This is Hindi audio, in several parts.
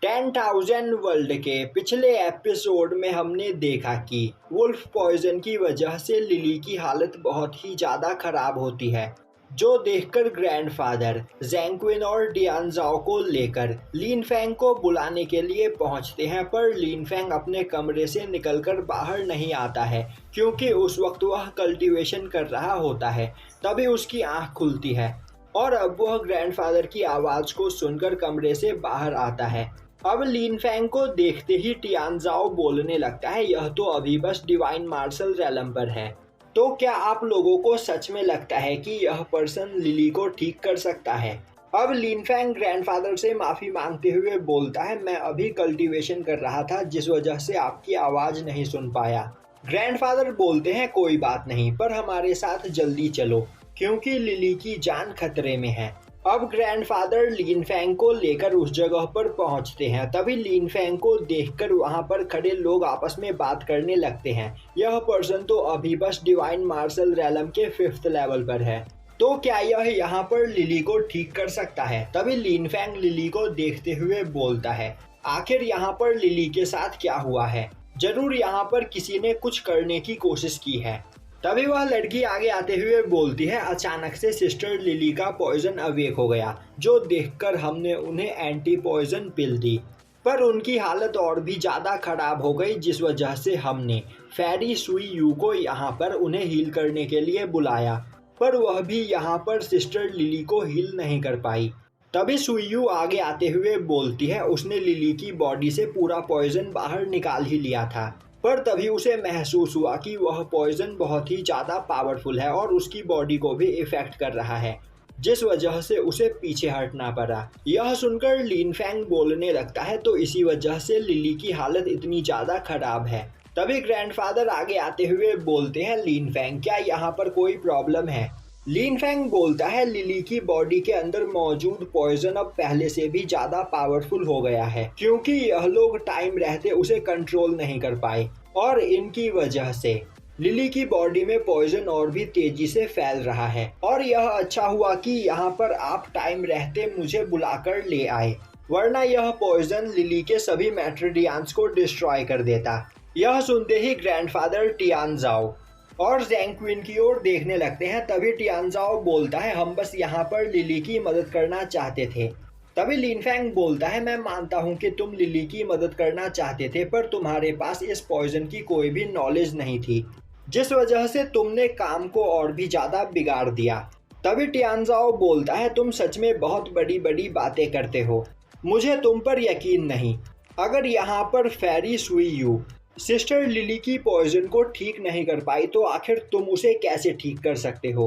10,000 वर्ल्ड के पिछले एपिसोड में हमने देखा कि वुल्फ पॉइजन की वजह से लिली की हालत बहुत ही ज़्यादा खराब होती है, जो देखकर ग्रैंडफादर जैंक्विन और डियानज़ाओ को लेकर लिनफेंग को बुलाने के लिए पहुंचते हैं। पर लिनफेंग अपने कमरे से निकलकर बाहर नहीं आता है क्योंकि उस वक्त वह कल्टीवेशन कर रहा होता है। तभी उसकी आंख खुलती है और अब वह ग्रैंडफादर की आवाज़ को सुनकर कमरे से बाहर आता है। अब लिनफेंग को देखते ही टियानज़ाओ बोलने लगता है, यह तो अभी बस डिवाइन मार्शल रेलम पर है। तो क्या आप लोगों को सच में लगता है कि यह पर्सन लिली को ठीक कर सकता है? अब लिनफेंग ग्रैंडफादर से माफ़ी मांगते हुए बोलता है, मैं अभी कल्टीवेशन कर रहा था जिस वजह से आपकी आवाज़ नहीं सुन पाया। ग्रैंडफादर बोलते हैं, कोई बात नहीं, पर हमारे साथ जल्दी चलो क्योंकि लिली की जान खतरे में है। अब ग्रैंडफादर लिनफेंग को लेकर उस जगह पर पहुंचते हैं। तभी लिनफेंग को देखकर वहां पर खड़े लोग आपस में बात करने लगते हैं। यह पर्सन तो अभी बस डिवाइन मार्शल रेलम के 5th लेवल पर है, तो क्या यह यहाँ पर लिली को ठीक कर सकता है? तभी लिनफेंग लिली को देखते हुए बोलता है, आखिर यहाँ पर लिली के साथ क्या हुआ है? जरूर यहाँ पर किसी ने कुछ करने की कोशिश की है। तभी वह लड़की आगे आते हुए बोलती है, अचानक से सिस्टर लिली का पॉइजन अवेक हो गया, जो देखकर हमने उन्हें एंटी पॉइजन पिल दी, पर उनकी हालत और भी ज़्यादा खराब हो गई, जिस वजह से हमने फेरी सुई यू को यहाँ पर उन्हें हील करने के लिए बुलाया, पर वह भी यहाँ पर सिस्टर लिली को हील नहीं कर पाई। तभी सुई यू आगे आते हुए बोलती है, उसने लिली की बॉडी से पूरा पॉइजन बाहर निकाल ही लिया था, पर तभी उसे महसूस हुआ कि वह पॉइजन बहुत ही ज़्यादा पावरफुल है और उसकी बॉडी को भी इफेक्ट कर रहा है, जिस वजह से उसे पीछे हटना पड़ा। यह सुनकर लिनफेंग बोलने लगता है, तो इसी वजह से लिली की हालत इतनी ज़्यादा खराब है। तभी ग्रैंडफादर आगे आते हुए बोलते हैं, लिनफेंग क्या यहाँ पर कोई प्रॉब्लम है? लिनफेंग बोलता है, लिली की बॉडी के अंदर मौजूद पॉइजन अब पहले से भी ज़्यादा पावरफुल हो गया है, क्योंकि यह लोग टाइम रहते उसे कंट्रोल नहीं कर पाए और इनकी वजह से लिली की बॉडी में पॉइजन और भी तेजी से फैल रहा है। और यह अच्छा हुआ कि यहाँ पर आप टाइम रहते मुझे बुलाकर ले आए, वरना यह पॉइजन लिली के सभी मैट्रिडियंस को डिस्ट्रॉय कर देता। यह सुनते ही ग्रैंडफादर टियानज़ाओ और जैंक्विन की ओर देखने लगते हैं। तभी टियानज़ाओ बोलता है, हम बस यहाँ पर लिली की मदद करना चाहते थे। तभी लिनफेंग बोलता है, मैं मानता हूँ कि तुम लिली की मदद करना चाहते थे, पर तुम्हारे पास इस पॉइजन की कोई भी नॉलेज नहीं थी, जिस वजह से तुमने काम को और भी ज़्यादा बिगाड़ दिया। तभी टियानज़ाओ बोलता है, तुम सच में बहुत बड़ी बड़ी बातें करते हो, मुझे तुम पर यकीन नहीं। अगर यहाँ पर फेरी सुई यू सिस्टर लिली की पॉइजन को ठीक नहीं कर पाई, तो आखिर तुम उसे कैसे ठीक कर सकते हो?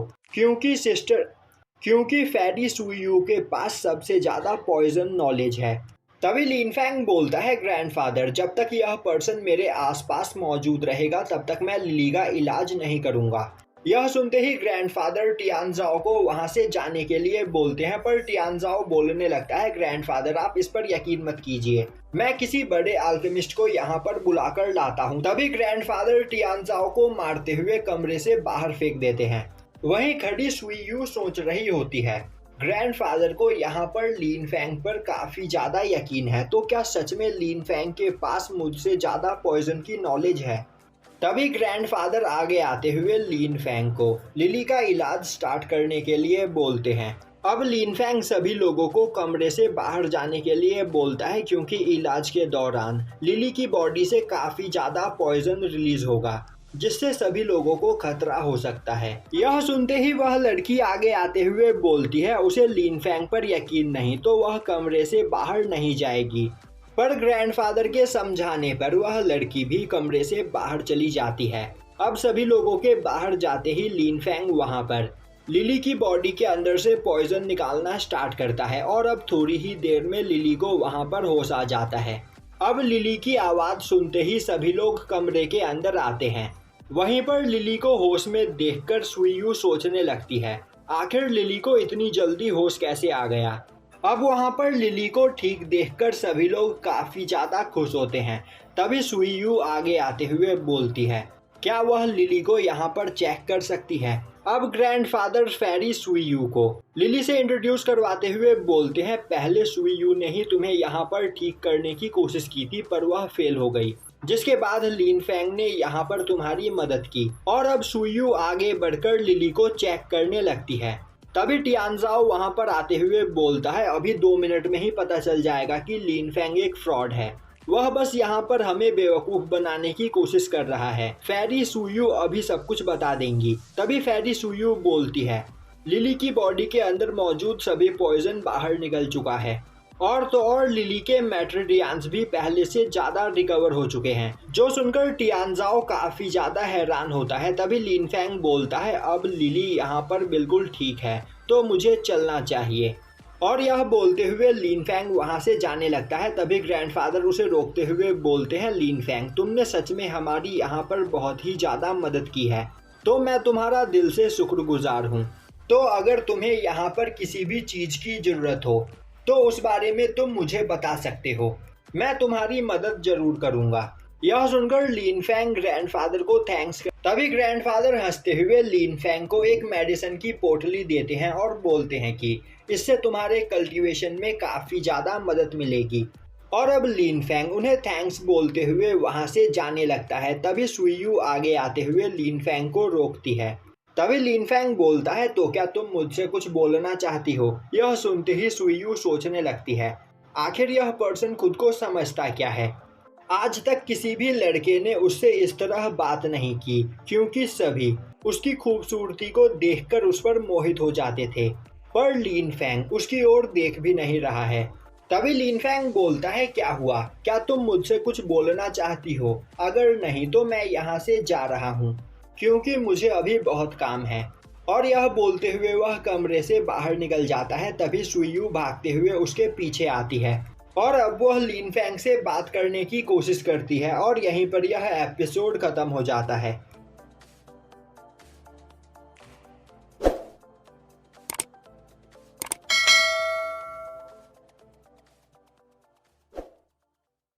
क्योंकि फेरी सुई यू के पास सबसे ज़्यादा पॉइजन नॉलेज है। तभी लिनफेंग बोलता है, ग्रैंडफादर जब तक यह पर्सन मेरे आसपास मौजूद रहेगा तब तक मैं लिली का इलाज नहीं करूँगा। यह सुनते ही ग्रैंडफादर टियानज़ाओ को वहां से जाने के लिए बोलते हैं, पर टियानज़ाओ बोलने लगता है, ग्रैंडफादर आप इस पर यकीन मत कीजिए, मैं किसी बड़े अल्केमिस्ट को यहाँ पर बुलाकर लाता हूँ। तभी ग्रैंडफादर टियानज़ाओ को मारते हुए कमरे से बाहर फेंक देते हैं। वहीं खड़ी सुई यू सोच रही होती है, ग्रैंडफादर को यहाँ पर लिनफेंग पर काफ़ी ज़्यादा यकीन है, तो क्या सच में लिनफेंग के पास मुझसे ज़्यादा पॉइजन की नॉलेज है? तभी ग्रैंडफादर आगे आते हुए लिनफेंग को लिली का इलाज स्टार्ट करने के लिए बोलते हैं। अब लिनफेंग सभी लोगों को कमरे से बाहर जाने के लिए बोलता है, क्योंकि इलाज के दौरान लिली की बॉडी से काफ़ी ज़्यादा पॉइजन रिलीज होगा, जिससे सभी लोगों को खतरा हो सकता है। यह सुनते ही वह लड़की आगे आते हुए बोलती है, उसे लिनफेंग पर यकीन नहीं, तो वह कमरे से बाहर नहीं जाएगी। पर ग्रैंडफादर के समझाने पर वह लड़की भी कमरे से बाहर चली जाती है। अब सभी लोगों के बाहर जाते ही लिनफेंग वहां पर लिली की बॉडी के अंदर से पॉइजन निकालना स्टार्ट करता है और अब थोड़ी ही देर में लिली को वहां पर होश आ जाता है। अब लिली की आवाज़ सुनते ही सभी लोग कमरे के अंदर आते हैं। वहीं पर लिली को होश में देखकर सुई यू सोचने लगती है, आखिर लिली को इतनी जल्दी होश कैसे आ गया? अब वहाँ पर लिली को ठीक देखकर सभी लोग काफ़ी ज़्यादा खुश होते हैं। तभी सुई यू आगे आते हुए बोलती है, क्या वह लिली को यहाँ पर चेक कर सकती है? अब ग्रैंडफादर फेरी सुईयू को लिली से इंट्रोड्यूस करवाते हुए बोलते हैं, पहले सुईयू ने ही तुम्हें यहाँ पर ठीक करने की कोशिश की थी पर वह फेल हो गई, जिसके बाद लिन फेंग ने यहाँ पर तुम्हारी मदद की। और अब सुईयू आगे बढ़कर लिली को चेक करने लगती है। तभी टियानजाओ वहाँ पर आते हुए बोलता है, अभी 2 मिनट में ही पता चल जाएगा कि लिन फेंग एक फ्रॉड है, वह बस यहाँ पर हमें बेवकूफ बनाने की कोशिश कर रहा है। फेरी सुईयू अभी सब कुछ बता देंगी। तभी फेरी सुईयू बोलती है, लिली की बॉडी के अंदर मौजूद सभी पॉइजन बाहर निकल चुका है और तो और लिली के मैट्रिडियंस भी पहले से ज्यादा रिकवर हो चुके हैं। जो सुनकर टियानजाओ काफी ज्यादा हैरान होता है। तभी लिन फेंग बोलता है, अब लिली यहाँ पर बिल्कुल ठीक है तो मुझे चलना चाहिए। और यह बोलते हुए लिन फेंग वहाँ से जाने लगता है। तभी ग्रैंडफादर उसे रोकते हुए बोलते हैं, लिन फेंग तुमने सच में हमारी यहाँ पर बहुत ही ज़्यादा मदद की है, तो मैं तुम्हारा दिल से शुक्रगुजार हूँ। तो अगर तुम्हें यहाँ पर किसी भी चीज़ की ज़रूरत हो तो उस बारे में तुम मुझे बता सकते हो, मैं तुम्हारी मदद जरूर करूँगा। यह सुनकर लिन फेंग ग्रैंडफादर को थैंक्स कर तभी ग्रैंडफादर हंसते हुए लिन फेंग को एक मेडिसिन की पोटली देते हैं और बोलते हैं कि इससे तुम्हारे कल्टीवेशन में काफ़ी ज़्यादा मदद मिलेगी। और अब लिन फेंग उन्हें थैंक्स बोलते हुए वहाँ से जाने लगता है। तभी सुईयू आगे आते हुए लिन फेंग को रोकती है। तभी लिन फेंग बोलता है, तो क्या तुम मुझसे कुछ बोलना चाहती हो? यह सुनते ही सुईयू सोचने लगती है, आखिर यह पर्सन खुद को समझता क्या है। आज तक किसी भी लड़के ने उससे इस तरह बात नहीं की, क्योंकि सभी उसकी खूबसूरती को देखकर उस पर मोहित हो जाते थे, पर लिन फेंग उसकी ओर देख भी नहीं रहा है। तभी लिन फेंग बोलता है, क्या हुआ, क्या तुम मुझसे कुछ बोलना चाहती हो? अगर नहीं तो मैं यहाँ से जा रहा हूँ, क्योंकि मुझे अभी बहुत काम है। और यह बोलते हुए वह कमरे से बाहर निकल जाता है। तभी सुईयू भागते हुए उसके पीछे आती है और अब वह लिन फेंग से बात करने की कोशिश करती है और यहीं पर यह एपिसोड खत्म हो जाता है।